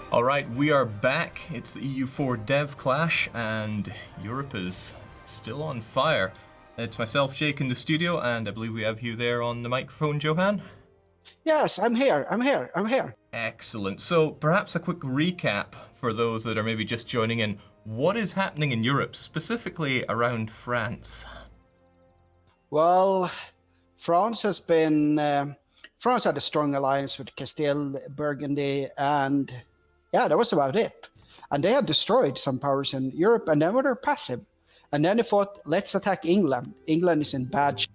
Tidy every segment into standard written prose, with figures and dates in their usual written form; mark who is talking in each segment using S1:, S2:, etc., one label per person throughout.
S1: Alright, we are back. It's the EU4 Dev Clash, and Europe is still on fire. It's myself, Jake, in the studio, and I believe we have you there on the microphone, Johan?
S2: Yes, I'm here.
S1: Excellent. So, perhaps a quick recap for those that are maybe just joining in. What is happening in Europe, specifically around France?
S2: Well, France has been... France had a strong alliance with Castile, Burgundy, and yeah, that was about it. And they had destroyed some powers in Europe, and then they were passive. And then they thought, let's attack England. England is in bad shape.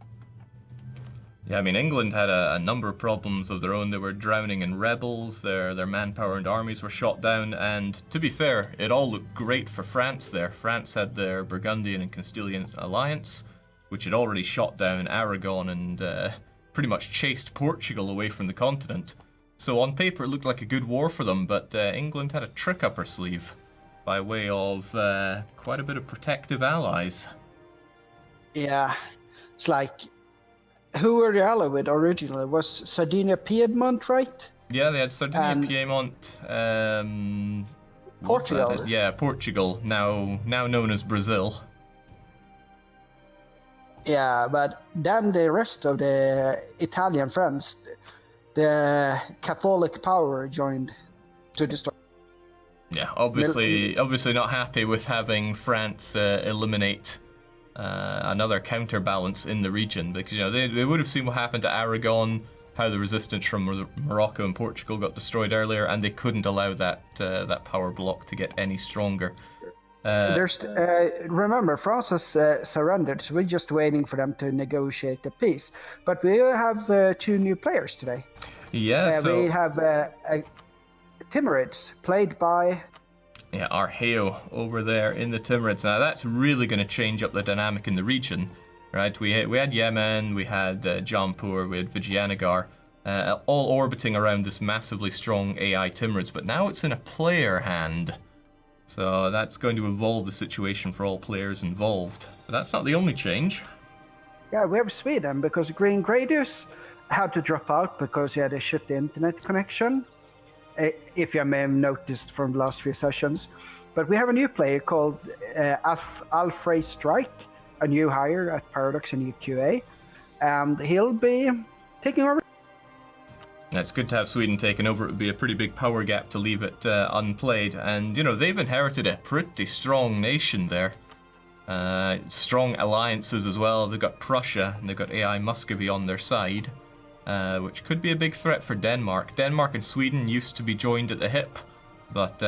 S1: Yeah, I mean, England had a number of problems of their own. They were drowning in rebels, their manpower and armies were shot down, and to be fair, it all looked great for France there. France had their Burgundian and Castilian alliance, which had already shot down Aragon and pretty much chased Portugal away from the continent. So on paper it looked like a good war for them, but England had a trick up her sleeve by way of quite a bit of protective allies.
S2: Yeah, it's like, who were the ally with originally? Was Sardinia Piedmont, right?
S1: Yeah, they had Sardinia Piedmont.
S2: Portugal.
S1: Yeah, Portugal, now known as Brazil.
S2: Yeah, but then the rest of the Italian friends, the Catholic power joined to destroy.
S1: Yeah, obviously not happy with having France eliminate another counterbalance in the region, because they would have seen what happened to Aragon, how the resistance from Morocco and Portugal got destroyed earlier, and they couldn't allow that power block to get any stronger.
S2: Remember, France has surrendered, so we're just waiting for them to negotiate the peace. But we have two new players today.
S1: Yeah,
S2: we have Timurids, played by...
S1: Yeah, Arheo over there in the Timurids. Now that's really going to change up the dynamic in the region, right? We had Yemen, we had Jampur, we had Vijayanagar, all orbiting around this massively strong AI Timurids, but now it's in a player hand. So that's going to evolve the situation for all players involved. But that's not the only change.
S2: Yeah, we have Sweden, because Green Gradius had to drop out because he had a shitty internet connection, if you may have noticed from the last few sessions. But we have a new player called Alfred Strike, a new hire at Paradox and EQA, and he'll be taking over.
S1: It's good to have Sweden taken over. It would be a pretty big power gap to leave it unplayed. And, they've inherited a pretty strong nation there. Strong alliances as well. They've got Prussia, and they've got AI Muscovy on their side, which could be a big threat for Denmark. Denmark and Sweden used to be joined at the hip, but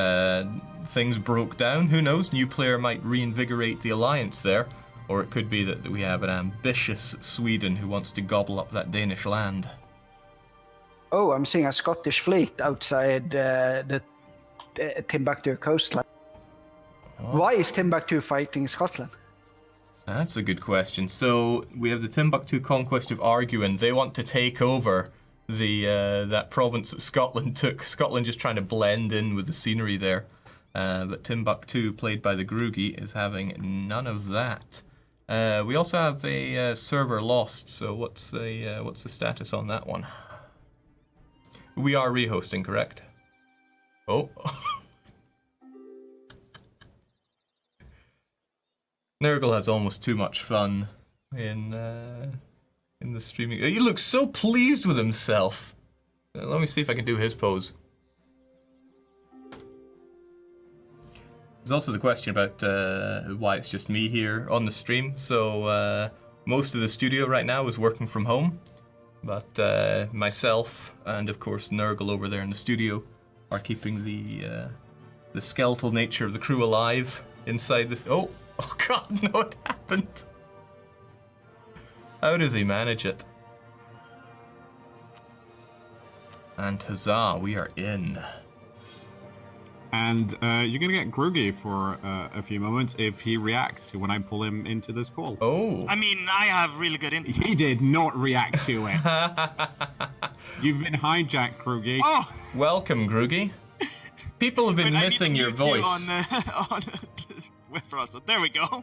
S1: things broke down. Who knows? New player might reinvigorate the alliance there. Or it could be that we have an ambitious Sweden who wants to gobble up that Danish land.
S2: Oh, I'm seeing a Scottish fleet outside the Timbuktu coastline. Oh. Why is Timbuktu fighting Scotland?
S1: That's a good question. So we have the Timbuktu conquest of Arguin. They want to take over that province that Scotland took. Scotland just trying to blend in with the scenery there. But Timbuktu, played by the Grugi, is having none of that. We also have a server lost. So what's the status on that one? We are rehosting, correct? Oh. Nurgle has almost too much fun in the streaming. He looks so pleased with himself. Let me see if I can do his pose. There's also the question about why it's just me here on the stream. So most of the studio right now is working from home. But myself and, of course, Nurgle over there in the studio are keeping the skeletal nature of the crew alive inside this... Oh God, no, it happened. How does he manage it? And huzzah, we are in.
S3: And you're going to get Grugi for a few moments if he reacts to when I pull him into this call.
S1: Oh.
S4: I mean, I have really good input.
S3: He did not react to it. You've been hijacked, Grugi.
S4: Oh!
S1: Welcome, Grugi. People have been missing your voice.
S4: On web browser. There we go.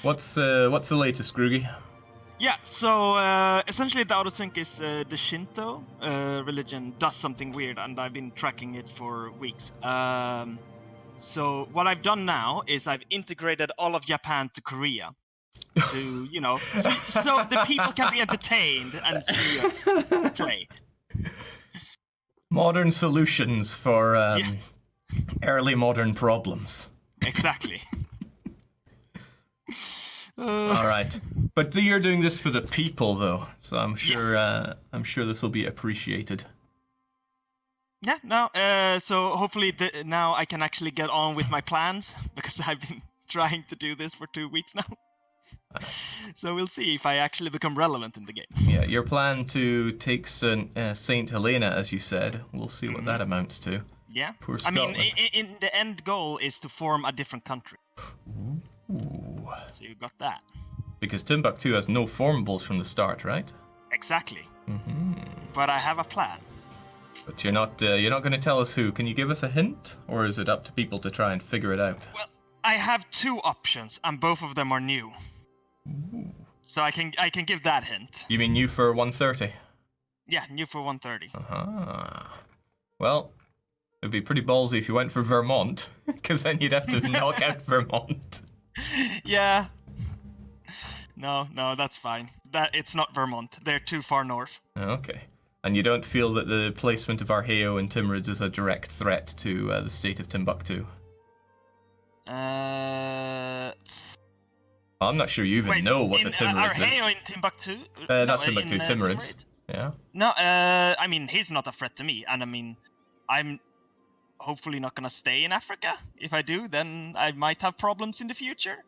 S1: What's the latest, Grugi?
S4: Yeah, so essentially the autosync is the Shinto religion does something weird, and I've been tracking it for weeks. So what I've done now is I've integrated all of Japan to Korea to, so the people can be entertained and see us play.
S1: Modern solutions for
S4: Yeah.
S1: early modern problems.
S4: Exactly.
S1: All right, but you're doing this for the people, though, so I'm sure this will be appreciated.
S4: Yeah, no. So hopefully now I can actually get on with my plans because I've been trying to do this for 2 weeks now. So we'll see if I actually become relevant in the game.
S1: Yeah, your plan to take Saint Helena, as you said, we'll see what that amounts to.
S4: Yeah.
S1: Poor
S4: I mean,
S1: Scotland.
S4: in the end goal is to form a different country.
S1: Ooh.
S4: So you got that.
S1: Because Timbuktu has no formables from the start, right?
S4: Exactly.
S1: Mm-hmm.
S4: But I have a plan.
S1: But you're not going to tell us who. Can you give us a hint, or is it up to people to try and figure it out?
S4: Well, I have 2 options, and both of them are new.
S1: Ooh.
S4: So I can give that hint.
S1: You mean new for 130?
S4: Yeah, new for 130.
S1: Uh-huh. Well, it'd be pretty ballsy if you went for Vermont, because then you'd have to knock out Vermont.
S4: Yeah. No, that's fine. It's not Vermont. They're too far north.
S1: Okay. And you don't feel that the placement of Arheo and Timurids is a direct threat to the state of Timbuktu? I'm not sure you even know what the Timurids is.
S4: Arheo in Timbuktu?
S1: Not Timbuktu, Timurids.
S4: Timurids?
S1: Yeah.
S4: No, I mean, he's not a threat to me, and I mean, I'm hopefully not gonna stay in Africa. If I do, then I might have problems in the future.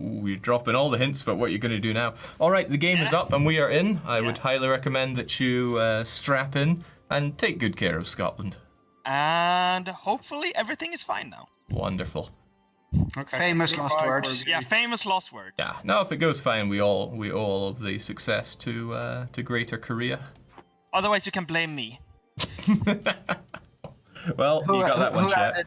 S1: Ooh, you're dropping all the hints about what you're going to do now. All right, the game is up and we are in. I would highly recommend that you strap in and take good care of Scotland.
S4: And hopefully everything is fine now.
S1: Wonderful.
S3: Okay.
S2: Famous last words.
S4: Yeah, famous last words.
S1: Yeah. Now, if it goes fine, we owe all of the success to Greater Korea.
S4: Otherwise, you can blame me.
S1: Well, you got that one, chat.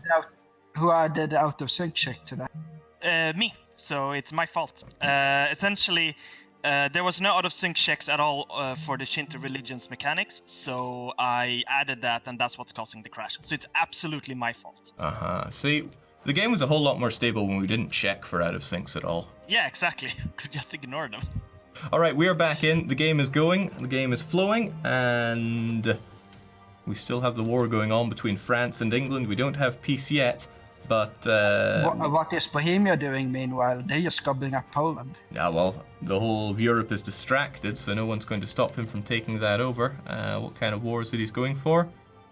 S2: Who added out of sync check to that?
S4: Me. So it's my fault. Essentially, there was no out of sync checks at all for the Shinto religion's mechanics, so I added that, and that's what's causing the crash. So it's absolutely my fault.
S1: See, the game was a whole lot more stable when we didn't check for out of syncs at all.
S4: Yeah, exactly. Could just ignore them.
S1: All right, we are back in. The game is going. The game is flowing, and we still have the war going on between France and England. We don't have peace yet. But
S2: what is Bohemia doing meanwhile? They're just gobbling up Poland.
S1: Yeah, well, the whole of Europe is distracted, so no one's going to stop him from taking that over. What kind of war is it he's going for?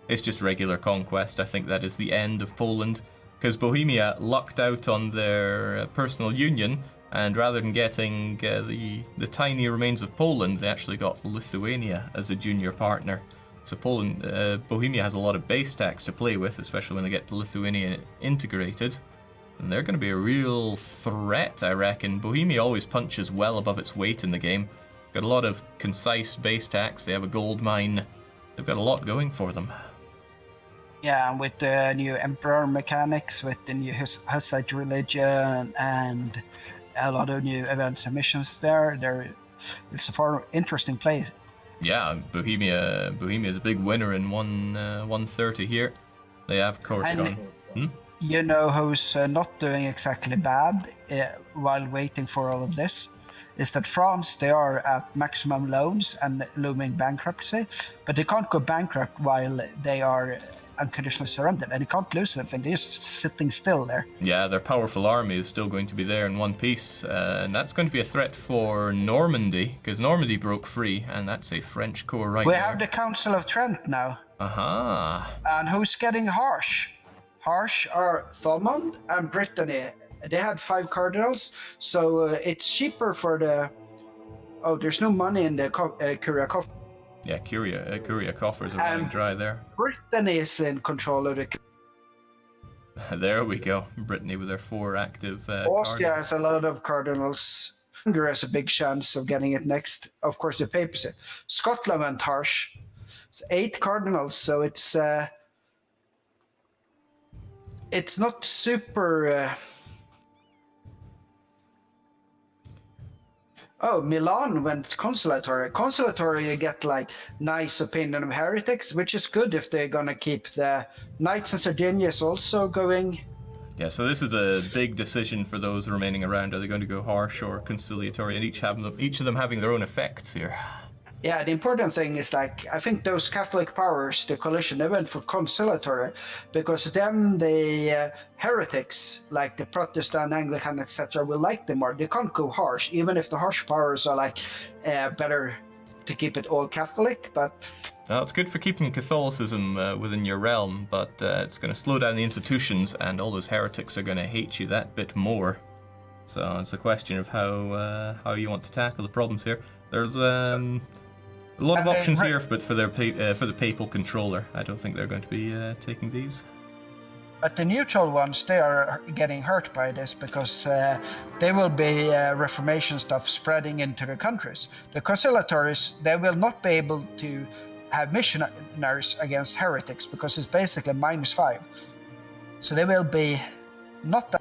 S1: It's just regular conquest. I think that is the end of Poland, because Bohemia lucked out on their personal union, and rather than getting the tiny remains of Poland, they actually got Lithuania as a junior partner. So Bohemia has a lot of base tax to play with, especially when they get Lithuania integrated. And they're going to be a real threat, I reckon. Bohemia always punches well above its weight in the game. Got a lot of concise base tax, they have a gold mine. They've got a lot going for them.
S2: Yeah, and with the new emperor mechanics, with the new Hussite religion, and a lot of new events and missions it's a far interesting place.
S1: Yeah, Bohemia is a big winner in 130 here. They have, of course, gone.
S2: You know who's not doing exactly bad while waiting for all of this? Is that France, they are at maximum loans and looming bankruptcy, but they can't go bankrupt while they are unconditionally surrendered, and they can't lose anything. They're just sitting still there.
S1: Yeah, their powerful army is still going to be there in one piece, and that's going to be a threat for Normandy, because Normandy broke free, and that's a French core right
S2: We
S1: there.
S2: have the Council of Trent now.
S1: Aha.
S2: And who's getting harsh? Harsh are Thomond and Brittany. They had 5 cardinals, so it's cheaper for the... Oh, there's no money in the Curia coffer.
S1: Yeah, Curia coffers are running dry there.
S2: Brittany is in control of the...
S1: There we go. Brittany with their 4 active
S2: Austria
S1: cardinals.
S2: has a lot of cardinals. Hungary has a big chance of getting it next. Of course, the papacy. Scotland went harsh. It's 8 cardinals, so it's not super... Oh, Milan went consolatory. Consolatory, you get like nice opinion of heretics, which is good if they're gonna keep the Knights and Sardinias also going.
S1: Yeah, so this is a big decision for those remaining around. Are they going to go harsh or conciliatory? And each of them having their own effects here.
S2: Yeah, the important thing is like I think those Catholic powers, the coalition, they went for conciliatory because then the heretics, like the Protestant, Anglican, etc., will like them more. They can't go harsh, even if the harsh powers are like better to keep it all Catholic. But
S1: Well, it's good for keeping Catholicism within your realm, but it's going to slow down the institutions, and all those heretics are going to hate you that bit more. So it's a question of how you want to tackle the problems here. There's a lot of options here, but for the papal controller, I don't think they're going to be taking these.
S2: But the neutral ones, they are getting hurt by this because there will be Reformation stuff spreading into the countries. The conciliatories, they will not be able to have missionaries against heretics because it's basically -5. So they will be not that.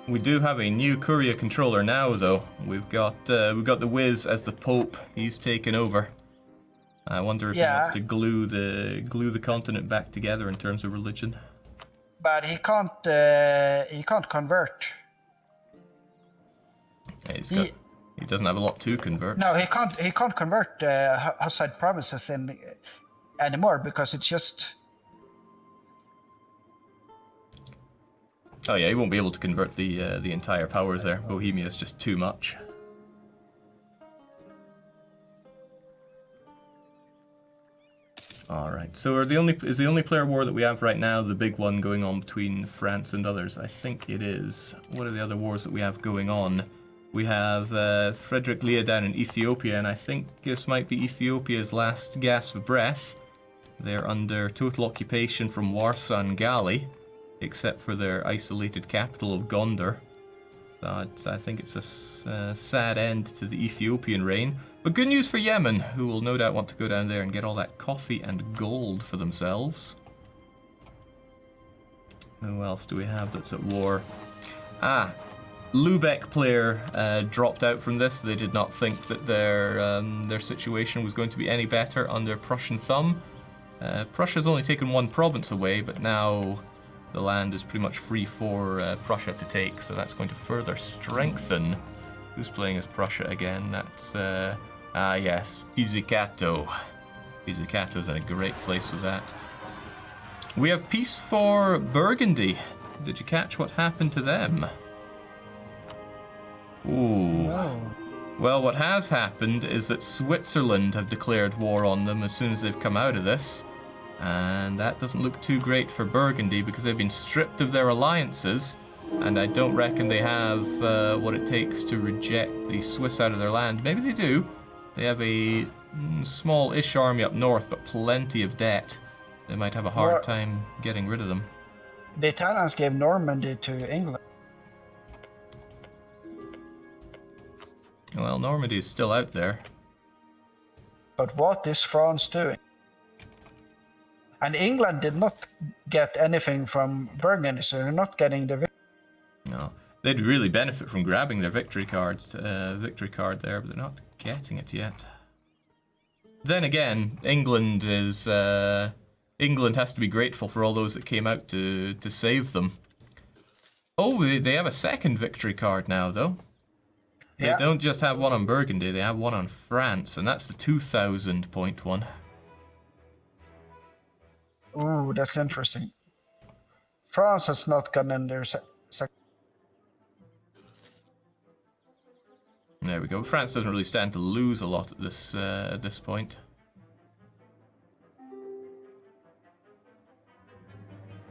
S1: We do have a new courier controller now, though. We've got the Wiz as the Pope. He's taken over. I wonder if he wants to glue the continent back together in terms of religion.
S2: But he can't convert.
S1: Yeah, he doesn't have a lot to convert.
S2: No, he can't convert Hussite provinces anymore because it's just.
S1: Oh yeah, he won't be able to convert the entire powers there. Bohemia is just too much. All right. So is the only player war that we have right now the big one going on between France and others? I think it is. What are the other wars that we have going on? We have Frederick Leah down in Ethiopia, and I think this might be Ethiopia's last gasp of breath. They're under total occupation from Warsaw and Gali, except for their isolated capital of Gondar. So I think it's a sad end to the Ethiopian reign. But good news for Yemen, who will no doubt want to go down there and get all that coffee and gold for themselves. Who else do we have that's at war? Lubeck player dropped out from this. They did not think that their situation was going to be any better under Prussian thumb. Prussia's only taken one province away, but now the land is pretty much free for Prussia to take, so that's going to further strengthen. Who's playing as Prussia again? That's, yes, Pizzicato. Pizzicato's in a great place with that. We have peace for Burgundy. Did you catch what happened to them? Ooh.
S2: No.
S1: Well, what has happened is that Switzerland have declared war on them as soon as they've come out of this. And that doesn't look too great for Burgundy because they've been stripped of their alliances. And I don't reckon they have what it takes to reject the Swiss out of their land. Maybe they do. They have a small-ish army up north, but plenty of debt. They might have a hard time getting rid of them.
S2: The Italians gave Normandy to England.
S1: Well, Normandy is still out there.
S2: But what is France doing? And England did not get anything from Burgundy, so they're not getting the victory.
S1: No, they'd really benefit from grabbing their victory card there, but they're not getting it yet. Then again, England has to be grateful for all those that came out to save them. Oh, they have a second victory card now, though. They don't just have one on Burgundy, they have one on France, and that's the 2,000 point one.
S2: Ooh, that's interesting. France has not gotten in their
S1: There we go. France doesn't really stand to lose a lot at this point.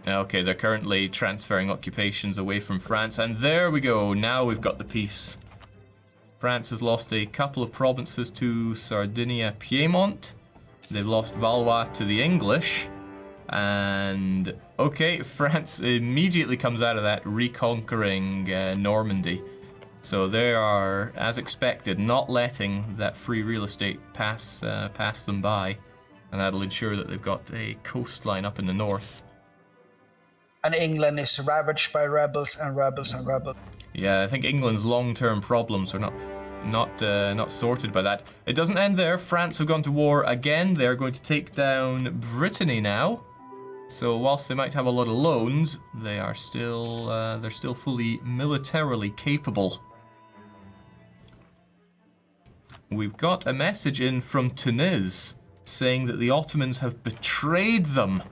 S1: Okay, they're currently transferring occupations away from France, and there we go. Now we've got the peace. France has lost a couple of provinces to Sardinia, Piedmont. They've lost Valois to the English. And, okay, France immediately comes out of that reconquering Normandy. So they are, as expected, not letting that free real estate pass them by. And that'll ensure that they've got a coastline up in the north.
S2: And England is ravaged by rebels and rebels and rebels.
S1: Yeah, I think England's long-term problems are not not sorted by that. It doesn't end there. France have gone to war again. They're going to take down Brittany now. So whilst they might have a lot of loans, they are still they're still fully militarily capable. We've got a message in from Tunis saying that the Ottomans have betrayed them.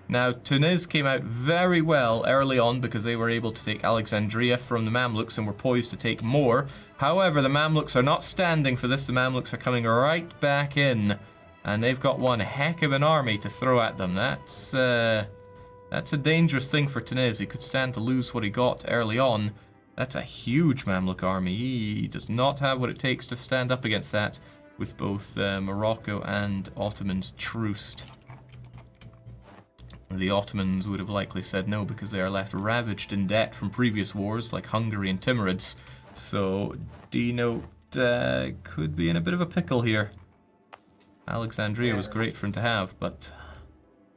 S1: Now, Tunis came out very well early on because they were able to take Alexandria from the Mamluks and were poised to take more. However, the Mamluks are not standing for this. The Mamluks are coming right back in, and they've got one heck of an army to throw at them. That's a dangerous thing for Tunis. He could stand to lose what he got early on. That's a huge Mamluk army. He does not have what it takes to stand up against that with both Morocco and Ottomans truced. The Ottomans would have likely said no because they are left ravaged in debt from previous wars like Hungary and Timurids. So Dino could be in a bit of a pickle here. Alexandria was great for him to have, but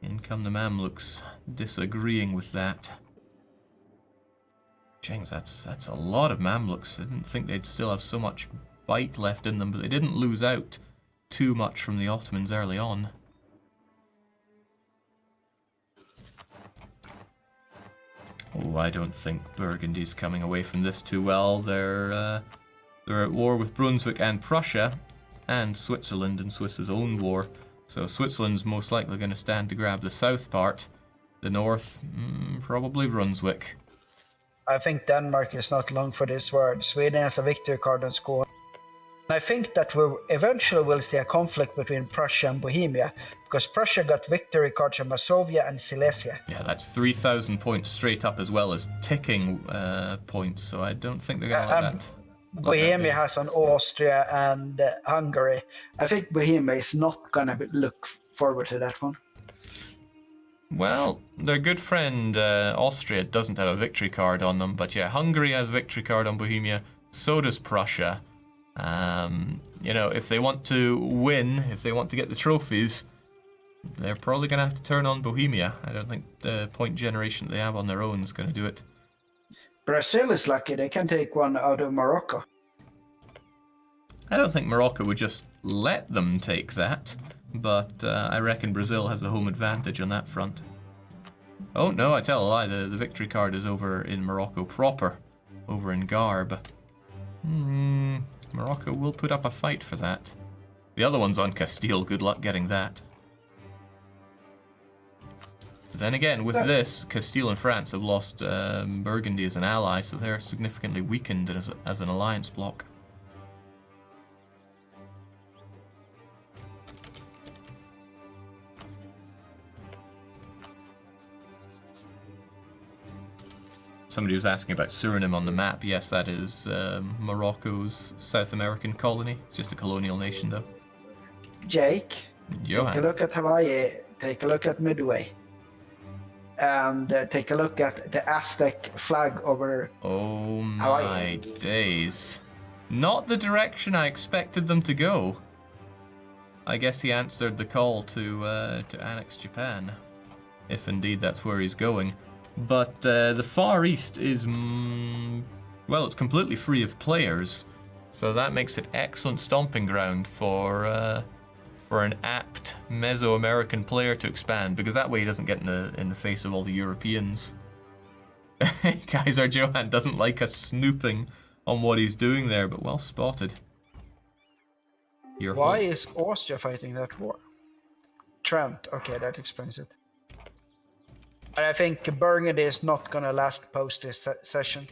S1: in come the Mamluks disagreeing with that. Jings, that's a lot of Mamluks. I didn't think they'd still have so much bite left in them, but they didn't lose out too much from the Ottomans early on. Oh, I don't think Burgundy's coming away from this too well. They're at war with Brunswick and Prussia, and Switzerland in Swiss's own war. So Switzerland's most likely going to stand to grab the south part. The north, probably Brunswick.
S2: I think Denmark is not long for this word. Sweden has a victory card on score. I think that we eventually will see a conflict between Prussia and Bohemia, because Prussia got victory cards on Masovia and Silesia.
S1: Yeah, that's 3,000 points straight up as well as ticking points, so I don't think they're going to let that.
S2: Bohemia has on Austria and Hungary. I think Bohemia is not going to look forward to that one.
S1: Well, their good friend Austria doesn't have a victory card on them, but yeah, Hungary has a victory card on Bohemia, so does Prussia. You know, if they want to win, if they want to get the trophies, they're probably going to have to turn on Bohemia. I don't think the point generation that they have on their own is going to do it.
S2: Brazil is lucky, they can take one out of Morocco.
S1: I don't think Morocco would just let them take that, but I reckon Brazil has the home advantage on that front. Oh no, I tell a lie, the victory card is over in Morocco proper, over in Garb. Morocco will put up a fight for that. The other one's on Castile, good luck getting that. Then again, with this, Castile and France have lost Burgundy as an ally, so they're significantly weakened as an alliance bloc. Somebody was asking about Suriname on the map. Yes, that is Morocco's South American colony. Just a colonial nation, though.
S2: Jake,
S1: Johan.
S2: take a look at Hawaii, take a look at Midway, and take a look at the Aztec flag over
S1: Oh my
S2: Hawaii.
S1: days. Not the direction I expected them to go. I guess he answered the call to annex Japan, if indeed that's where he's going. But the Far East is, well, it's completely free of players, so that makes it excellent stomping ground for an apt Mesoamerican player to expand, because that way he doesn't get in the face of all the Europeans. Kaiser Johan doesn't like us snooping on what he's doing there, but well spotted.
S2: Why is Austria fighting that war? Trent, okay, that explains it. And I think Burgundy is not going to last post this session.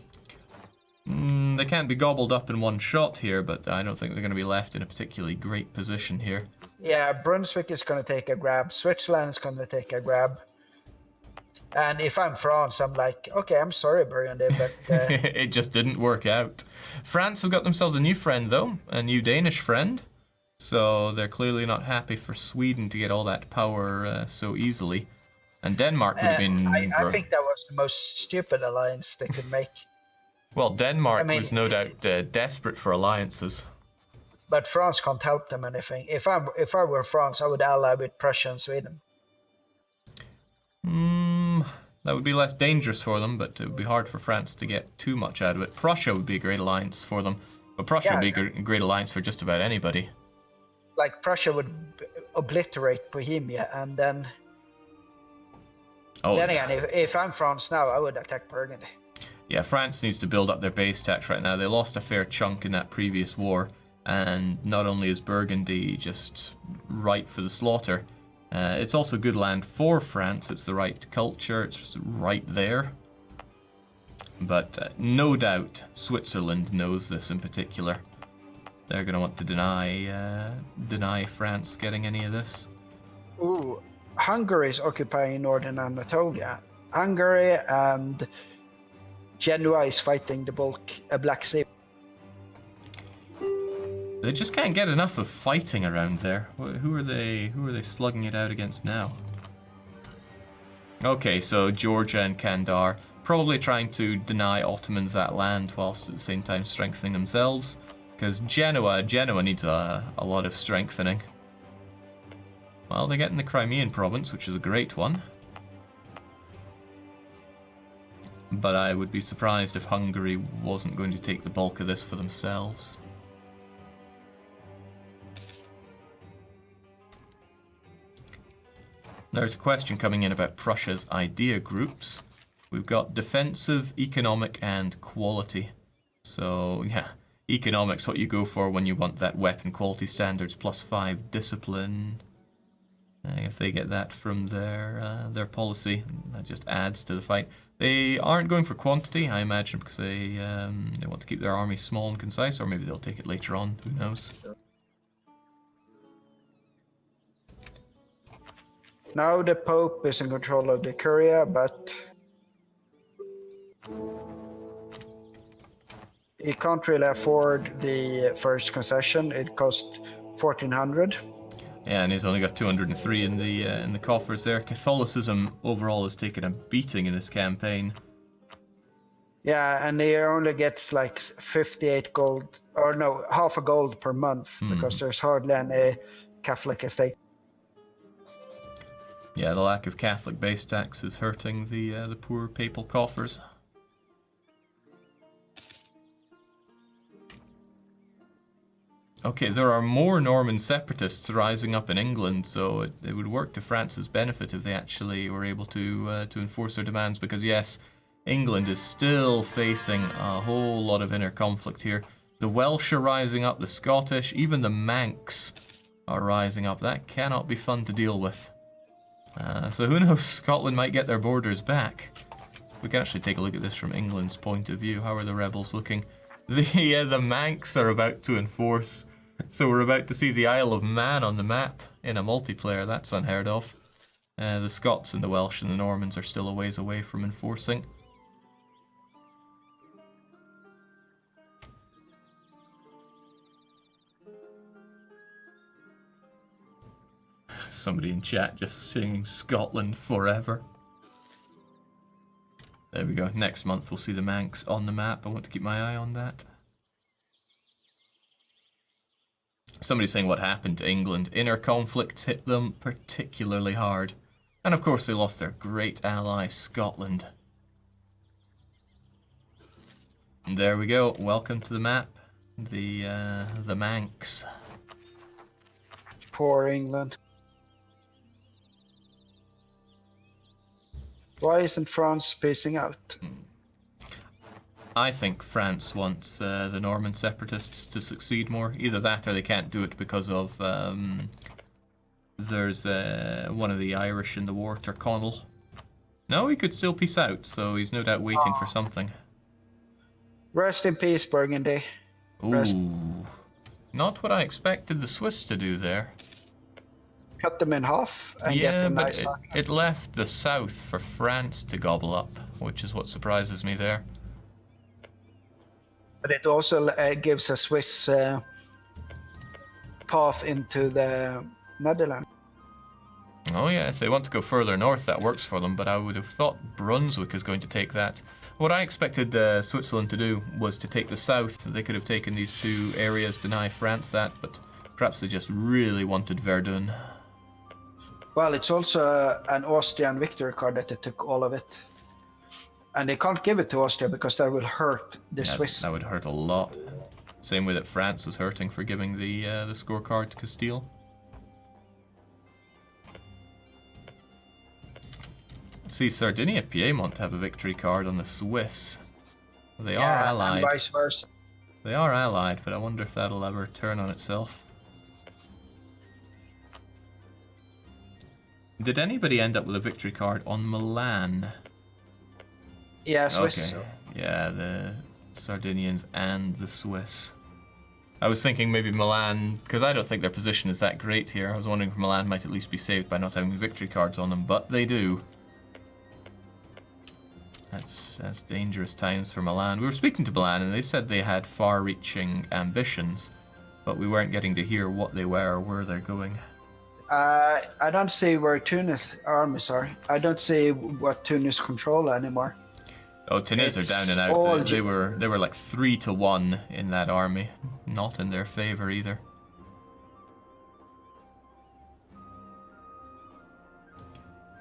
S1: They can't be gobbled up in one shot here, but I don't think they're going to be left in a particularly great position here.
S2: Yeah, Brunswick is going to take a grab. Switzerland is going to take a grab. And if I'm France, I'm like, okay, I'm sorry, Burgundy, but...
S1: It just didn't work out. France have got themselves a new friend, though. A new Danish friend. So they're clearly not happy for Sweden to get all that power so easily. And Denmark would have been...
S2: I think that was the most stupid alliance they could make.
S1: Well, Denmark was no doubt desperate for alliances.
S2: But France can't help them anything. If I were France, I would ally with Prussia and Sweden.
S1: That would be less dangerous for them, but it would be hard for France to get too much out of it. Prussia would be a great alliance for them. But Prussia
S2: Yeah.
S1: would be a great alliance for just about anybody.
S2: Like Prussia would obliterate Bohemia, and then
S1: Oh,
S2: then again, if I'm France now, I would attack Burgundy.
S1: yeah, France needs to build up their base tax right now. They lost a fair chunk in that previous war, and not only is Burgundy just ripe for the slaughter, it's also good land for France. It's the right culture. It's just right there. But no doubt Switzerland knows this in particular. They're going to want to deny France getting any of this.
S2: Ooh, Hungary is occupying northern Anatolia. Hungary and Genoa is fighting the Black Sea.
S1: They just can't get enough of fighting around there. Who are they slugging it out against now? Okay, so Georgia and Kandar probably trying to deny Ottomans that land whilst at the same time strengthening themselves. Because Genoa needs a lot of strengthening. Well, they're getting the Crimean province, which is a great one. But I would be surprised if Hungary wasn't going to take the bulk of this for themselves. There's a question coming in about Prussia's idea groups. We've got defensive, economic, and quality. So, yeah. Economics, what you go for when you want that weapon quality standards +5 discipline. If they get that from their policy, that just adds to the fight. They aren't going for quantity, I imagine, because they want to keep their army small and concise, or maybe they'll take it later on. Who knows?
S2: Now the Pope is in control of the Curia, but he can't really afford the first concession. It cost 1,400.
S1: Yeah, and he's only got 203 in the coffers there. Catholicism overall has taken a beating in this campaign.
S2: Yeah, and he only gets like 58 gold, or no, half a gold per month, because there's hardly any Catholic estate.
S1: Yeah, the lack of Catholic base tax is hurting the poor papal coffers. Okay, there are more Norman separatists rising up in England, so it would work to France's benefit if they actually were able to enforce their demands, because yes, England is still facing a whole lot of inner conflict here. The Welsh are rising up, the Scottish, even the Manx are rising up. That cannot be fun to deal with. So who knows, Scotland might get their borders back. We can actually take a look at this from England's point of view. How are the rebels looking? The Manx are about to enforce. So we're about to see the Isle of Man on the map in a multiplayer. That's unheard of. The Scots and the Welsh and the Normans are still a ways away from enforcing. Somebody in chat just singing Scotland forever. There we go. Next month we'll see the Manx on the map. I want to keep my eye on that. Somebody's saying what happened to England. Inner conflicts hit them particularly hard. And of course they lost their great ally, Scotland. And there we go. Welcome to the map. The Manx.
S2: Poor England. Why isn't France spacing out?
S1: I think France wants the Norman separatists to succeed more. Either that or they can't do it because of there's one of the Irish in the war, Tyrconnell. No, he could still peace out, so he's no doubt waiting for something.
S2: Rest in peace, Burgundy.
S1: Ooh. Not what I expected the Swiss to do there.
S2: Cut them in half and get
S1: Yeah,
S2: them
S1: but
S2: nice.
S1: it left the south for France to gobble up, which is what surprises me there.
S2: But it also gives a Swiss path into the Netherlands.
S1: Oh yeah, if they want to go further north, that works for them, but I would have thought Brunswick is going to take that. What I expected Switzerland to do was to take the south. They could have taken these two areas, deny France that, but perhaps they just really wanted Verdun.
S2: Well, it's also an Austrian victory card that they took all of it. And they can't give it to Austria because that will hurt the Swiss.
S1: That would hurt a lot. Same way that France was hurting for giving the scorecard to Castile. See, Sardinia, Piedmont have a victory card on the Swiss. They are allied.
S2: And vice versa.
S1: They are allied, but I wonder if that'll ever turn on itself. Did anybody end up with a victory card on Milan?
S2: Yeah, Swiss.
S1: Okay. Yeah, the Sardinians and the Swiss. I was thinking maybe Milan, because I don't think their position is that great here. I was wondering if Milan might at least be saved by not having victory cards on them, but they do. That's dangerous times for Milan. We were speaking to Milan and they said they had far-reaching ambitions, but we weren't getting to hear what they were or where they're going.
S2: I don't see where Tunis armies are. I don't see what Tunis control anymore.
S1: Oh, Tunis are down and out. They were like 3-1 in that army. Not in their favor either.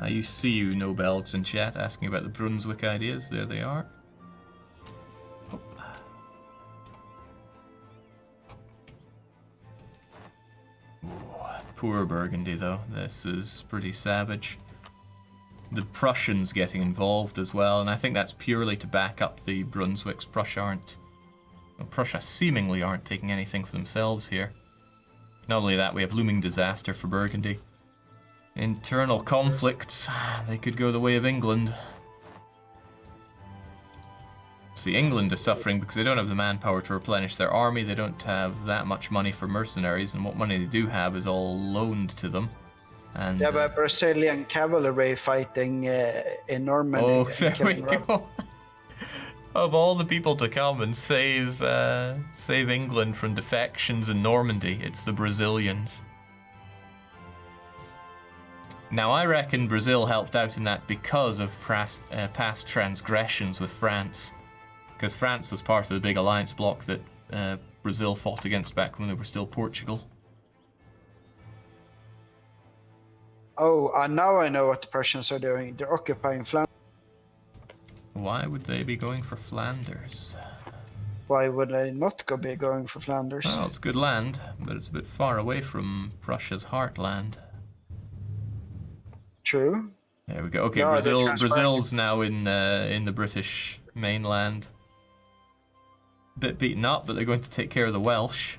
S1: I see you Nobels in chat asking about the Brunswick ideas. There they are. Oh. Ooh, poor Burgundy though. This is pretty savage. The Prussians getting involved as well, and I think that's purely to back up the Brunswicks. Prussia seemingly aren't taking anything for themselves here. Not only that, we have looming disaster for Burgundy. Internal conflicts. They could go the way of England. See, England is suffering because they don't have the manpower to replenish their army. They don't have that much money for mercenaries, and what money they do have is all loaned to them. And,
S2: yeah, but Brazilian cavalry fighting in Normandy.
S1: Oh, there we go. Of all the people to come and save England from defections in Normandy, it's the Brazilians. Now, I reckon Brazil helped out in that because of past transgressions with France. Because France was part of the big alliance bloc that Brazil fought against back when they were still Portugal.
S2: Oh, now I know what the Prussians are doing. They're occupying Flanders.
S1: Why would they be going for Flanders?
S2: Why would they not be going for Flanders?
S1: Well, it's good land, but it's a bit far away from Prussia's heartland.
S2: True.
S1: There we go. Okay,
S2: No,
S1: Brazil's now in the British mainland. Bit beaten up, but they're going to take care of the Welsh.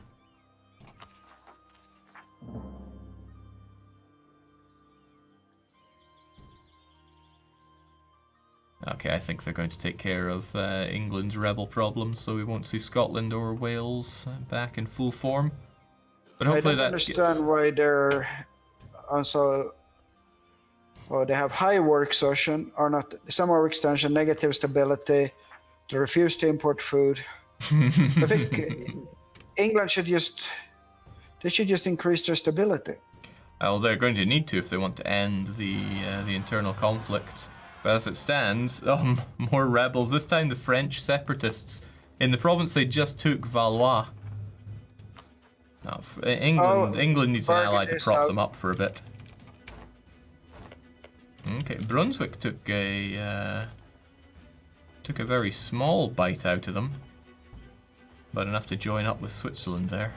S1: Okay, I think they're going to take care of England's rebel problems, so we won't see Scotland or Wales back in full form. But hopefully that gets...
S2: I don't understand why they're also... Oh, they have high war exhaustion, or not, some war extension, negative stability, they refuse to import food. I think England should just increase their stability.
S1: Well, they're going to need to if they want to end the internal conflict. But as it stands, more rebels. This time the French separatists in the province they just took, Valois. No, England needs an ally to prop them up for a bit. Okay, Brunswick took a very small bite out of them, but enough to join up with Switzerland there.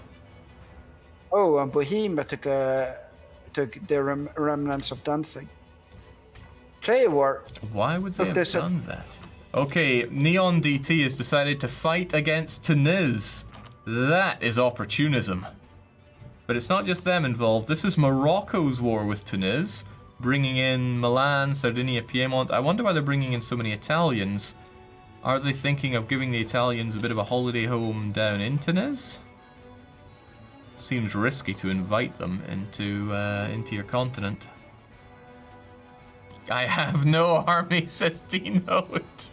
S2: Oh, and Bohemia took the remnants of Danzig. Play war.
S1: Why would they have done that? Okay, Neon DT has decided to fight against Tunis. That is opportunism. But it's not just them involved. This is Morocco's war with Tunis, bringing in Milan, Sardinia, Piedmont. I wonder why they're bringing in so many Italians. Are they thinking of giving the Italians a bit of a holiday home down in Tunis? Seems risky to invite them into your continent. I have no army, says D-Note.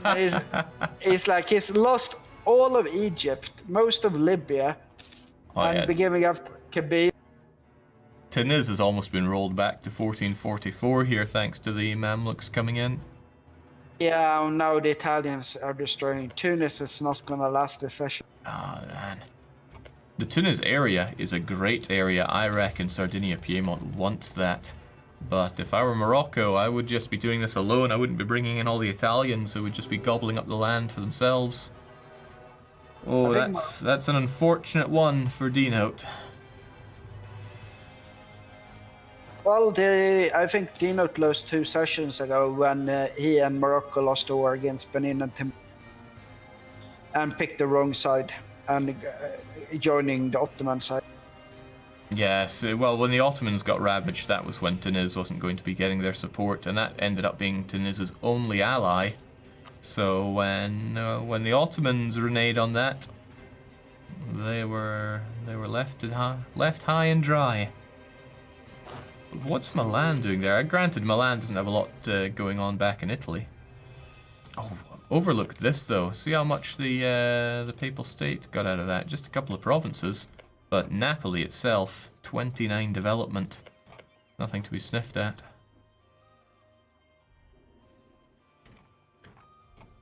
S2: It's like he's lost all of Egypt, most of Libya, and giving up Kabyle.
S1: Tunis has almost been rolled back to 1444 here, thanks to the Mamluks coming in.
S2: Yeah, now the Italians are destroying Tunis. It's not gonna last this session.
S1: Oh, man. The Tunis area is a great area. I reckon Sardinia Piedmont wants that. But if I were Morocco, I would just be doing this alone. I wouldn't be bringing in all the Italians who would just be gobbling up the land for themselves. Oh,
S2: I think
S1: that's an unfortunate one for Denote.
S2: Well, I think Dino lost 2 sessions ago when he and Morocco lost the war against Benin and Tim, and picked the wrong side and joining the Ottoman side.
S1: Yes, well, when the Ottomans got ravaged, that was when Tuniz wasn't going to be getting their support, and that ended up being Tuniz's only ally. So when the Ottomans reneged on that, they were left high and dry. What's Milan doing there? Granted, Milan doesn't have a lot going on back in Italy. Oh, overlook this though. See how much the Papal State got out of that? Just a couple of provinces. But Napoli itself, 29 development. Nothing to be sniffed at.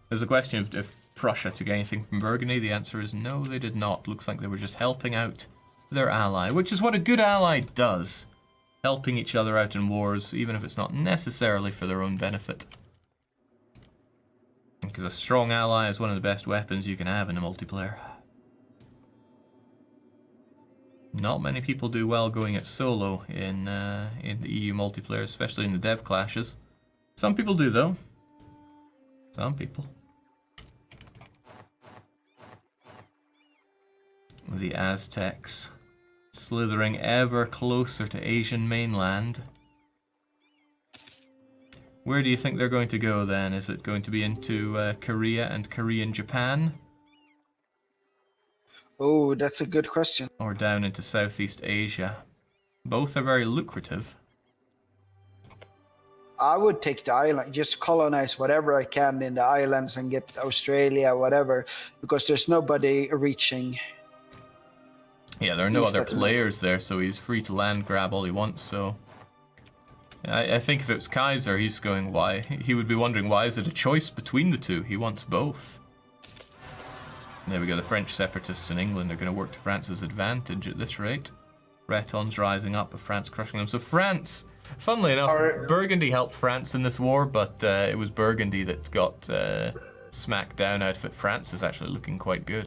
S1: There's a question of if Prussia took anything from Burgundy. The answer is no, they did not. Looks like they were just helping out their ally, which is what a good ally does. Helping each other out in wars, even if it's not necessarily for their own benefit. Because a strong ally is one of the best weapons you can have in a multiplayer. Not many people do well going it solo in the EU multiplayer, especially in the dev clashes. Some people do though. Some people. The Aztecs slithering ever closer to Asian mainland. Where do you think they're going to go then? Is it going to be into Korea and Korean Japan?
S2: Oh, that's a good question.
S1: Or down into Southeast Asia? Both are very lucrative.
S2: I would take the island, just colonize whatever I can in the islands and get Australia, whatever, because there's nobody reaching.
S1: Yeah, there are no other players there, so he's free to land grab all he wants, so... I think if it was Kaiser, he's going, why? He would be wondering, why is it a choice between the two? He wants both. There we go, the French separatists in England are going to work to France's advantage at this rate. Bretons rising up, with France crushing them. So France, funnily enough, Burgundy helped France in this war, but it was Burgundy that got smacked down out of it. France is actually looking quite good.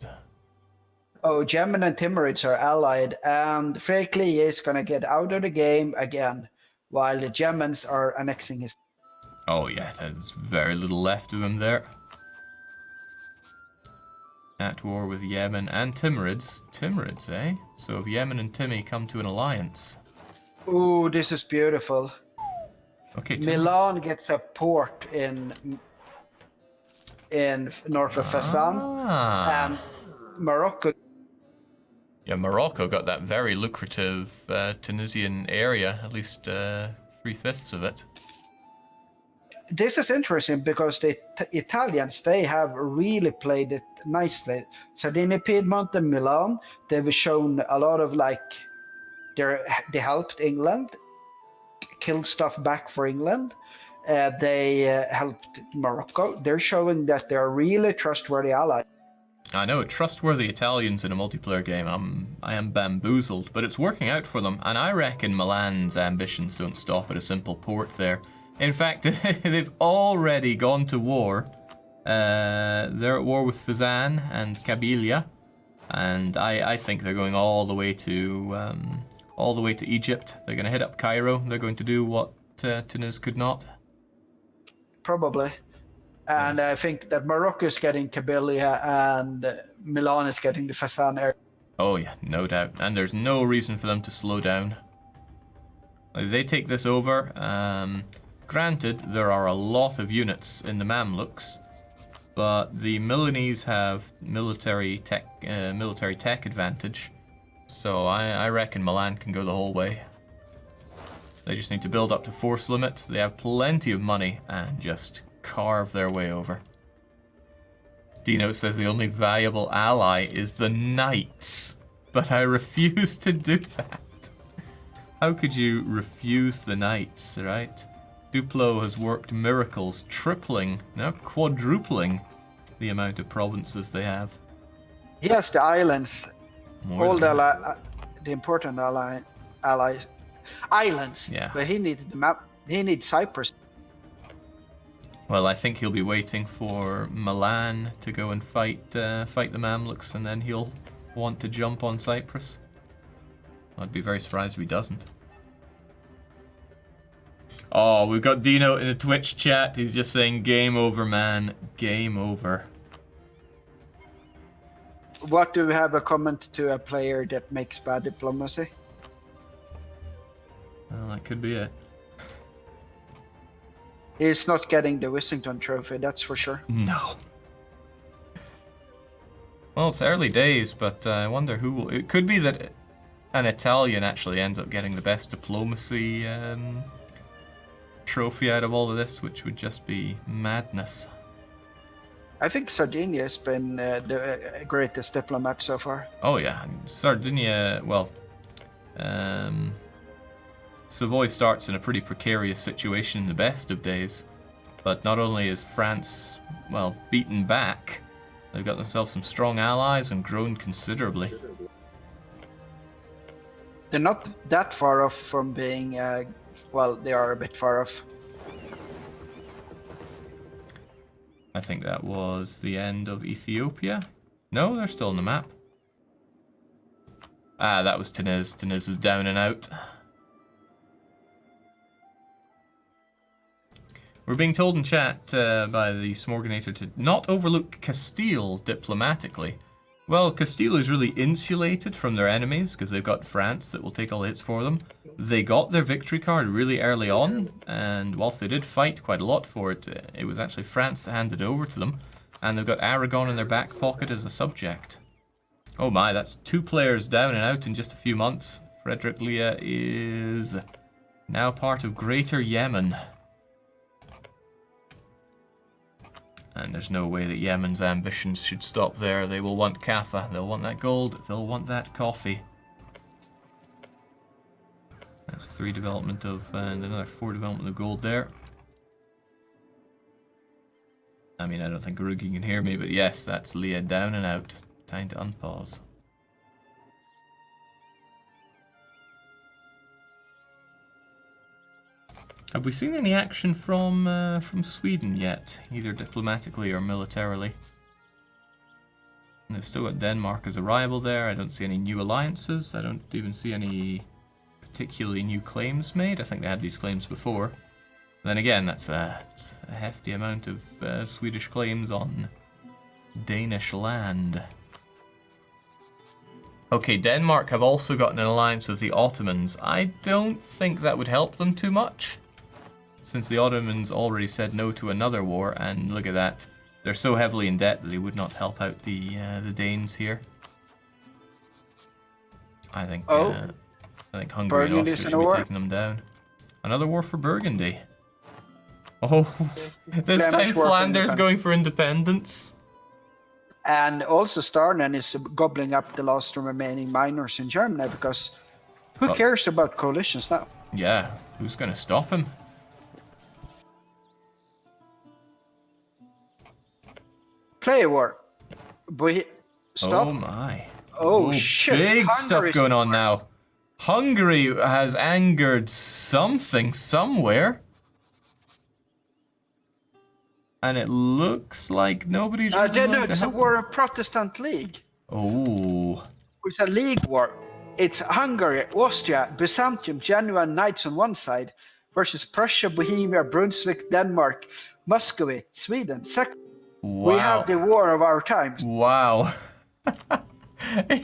S2: Oh, Yemen and Timurids are allied, and Frekli is going to get out of the game again, while the Yemens are annexing his...
S1: Oh yeah, there's very little left of him there. At war with Yemen and Timurids. Timurids, eh? So if Yemen and Timmy come to an alliance.
S2: Ooh, this is beautiful.
S1: Okay,
S2: Milan gets a port in north of Fezzan, and Morocco...
S1: Yeah, Morocco got that very lucrative Tunisian area, at least 3/5 of it.
S2: This is interesting because the Italians, they have really played it nicely. Sardinia, Piedmont, and Milan, they've shown a lot of they helped England, killed stuff back for England. They helped Morocco. They're showing that they're really trustworthy allies.
S1: I know, trustworthy Italians in a multiplayer game, I am bamboozled, but it's working out for them, and I reckon Milan's ambitions don't stop at a simple port there. In fact, they've already gone to war. They're at war with Fezzan and Kabylia, and I think they're going all the way to Egypt. They're going to hit up Cairo. They're going to do what Tunis could not.
S2: Probably. And yes. I think that Morocco is getting Kabylia and Milan is getting the Fezzan area.
S1: Oh yeah, no doubt. And there's no reason for them to slow down. They take this over. Granted, there are a lot of units in the Mamluks, but the Milanese have military tech advantage. So I reckon Milan can go the whole way. They just need to build up to force limit. They have plenty of money and just carve their way over. Dino says the only valuable ally is the Knights, but I refuse to do that. How could you refuse the Knights, right? Duplo has worked miracles, tripling, now quadrupling the amount of provinces they have.
S2: He has the islands, all the important islands. Yeah. But he needs the map. He needs Cyprus.
S1: Well, I think he'll be waiting for Milan to go and fight the Mamluks, and then he'll want to jump on Cyprus. I'd be very surprised if he doesn't. Oh, we've got Dino in the Twitch chat. He's just saying, game over, man. Game over.
S2: What do we have a comment to a player that makes bad diplomacy?
S1: Well, that could be it.
S2: He's not getting the Wissington Trophy, that's for sure.
S1: No. Well, it's early days, but I wonder who will... It could be that an Italian actually ends up getting the best diplomacy trophy out of all of this, which would just be madness.
S2: I think Sardinia has been the greatest diplomat so far.
S1: Oh yeah, Sardinia, well... Savoy starts in a pretty precarious situation in the best of days, but not only is France, well, beaten back, they've got themselves some strong allies and grown considerably.
S2: They're not that far off from being, well, they are a bit far off.
S1: I think that was the end of Ethiopia. No, they're still on the map. Ah, that was Tunis. Tunis is down and out. We're being told in chat by the Smorganator to not overlook Castile diplomatically. Well, Castile is really insulated from their enemies because they've got France that will take all the hits for them. They got their victory card really early on, and whilst they did fight quite a lot for it, it was actually France that handed it over to them. And they've got Aragon in their back pocket as a subject. Oh my, that's 2 players down and out in just a few months. Frederick Leah is now part of Greater Yemen. And there's no way that Yemen's ambitions should stop there. They will want Kaffa, they'll want that gold, they'll want that coffee. That's 3 development of, and another 4 development of gold there. I mean, I don't think Rugi can hear me, but yes, that's Leah down and out. Time to unpause. Have we seen any action from Sweden yet, either diplomatically or militarily? And they've still got Denmark as a rival there. I don't see any new alliances. I don't even see any particularly new claims made. I think they had these claims before. Then again, that's a hefty amount of Swedish claims on Danish land. Okay, Denmark have also got an alliance with the Ottomans. I don't think that would help them too much, since the Ottomans already said no to another war, and look at that. They're so heavily in debt that they would not help out the Danes here. I think Hungary and Austria should be taking them down. Another war for Burgundy. Oh, this time Flanders going for independence.
S2: And also Starnen is gobbling up the last remaining minors in Germany, because who cares about coalitions now?
S1: Yeah, who's going to stop him?
S2: Player war. Stop.
S1: Oh my.
S2: Oh shit.
S1: Big stuff
S2: Hungary's
S1: going on now. Hungary has angered something somewhere. And it looks like nobody's really willing to
S2: it's a
S1: help
S2: war
S1: them.
S2: of Protestant League.
S1: Oh.
S2: It's a league war. It's Hungary, Austria, Byzantium, Genoa, and Knights on one side versus Prussia, Bohemia, Brunswick, Denmark, Muscovy, Sweden.
S1: Wow.
S2: We have the war of our times.
S1: Wow.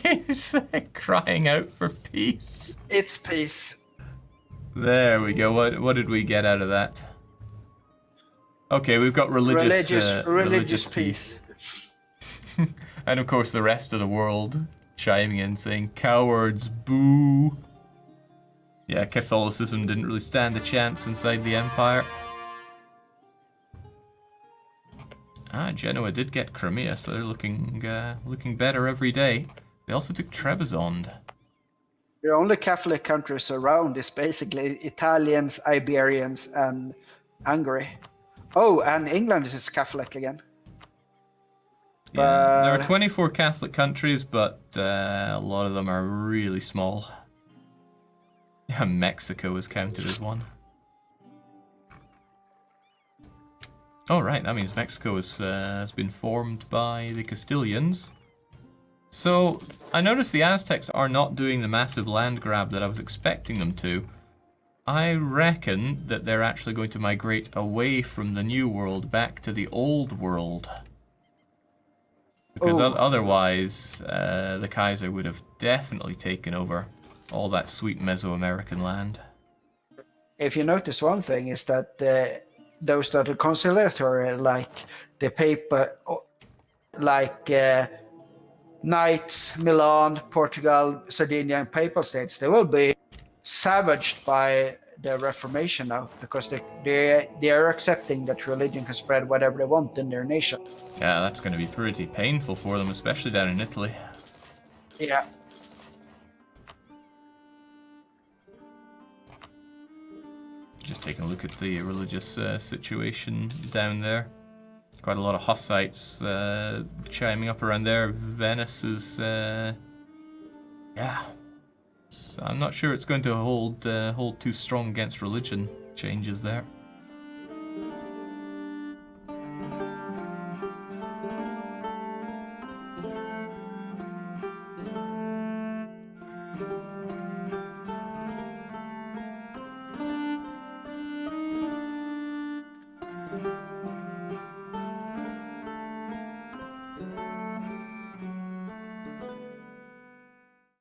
S1: He's crying out for peace.
S2: It's peace.
S1: There we go. What did we get out of that? Okay, we've got religious
S2: peace.
S1: And of course the rest of the world chiming in saying, cowards, boo. Yeah, Catholicism didn't really stand a chance inside the Empire. Ah, Genoa did get Crimea, so they're looking better every day. They also took Trebizond.
S2: The only Catholic countries around is basically Italians, Iberians, and Hungary. Oh, and England is Catholic again.
S1: Yeah, there are 24 Catholic countries, but a lot of them are really small. Yeah, Mexico is counted as one. Oh, right, that means Mexico has been formed by the Castilians. So, I noticed the Aztecs are not doing the massive land grab that I was expecting them to. I reckon that they're actually going to migrate away from the New World back to the Old World. Because otherwise, the Kaiser would have definitely taken over all that sweet Mesoamerican land.
S2: If you notice one thing is that those that are conciliatory, like the paper, like Knights, Milan, Portugal, Sardinia, and Papal States, they will be savaged by the Reformation now because they are accepting that religion can spread whatever they want in their nation.
S1: Yeah, that's going to be pretty painful for them, especially down in Italy.
S2: Yeah.
S1: Just taking a look at the religious situation down there. Quite a lot of Hussites chiming up around there. Venice is, yeah. So I'm not sure it's going to hold too strong against religion changes there.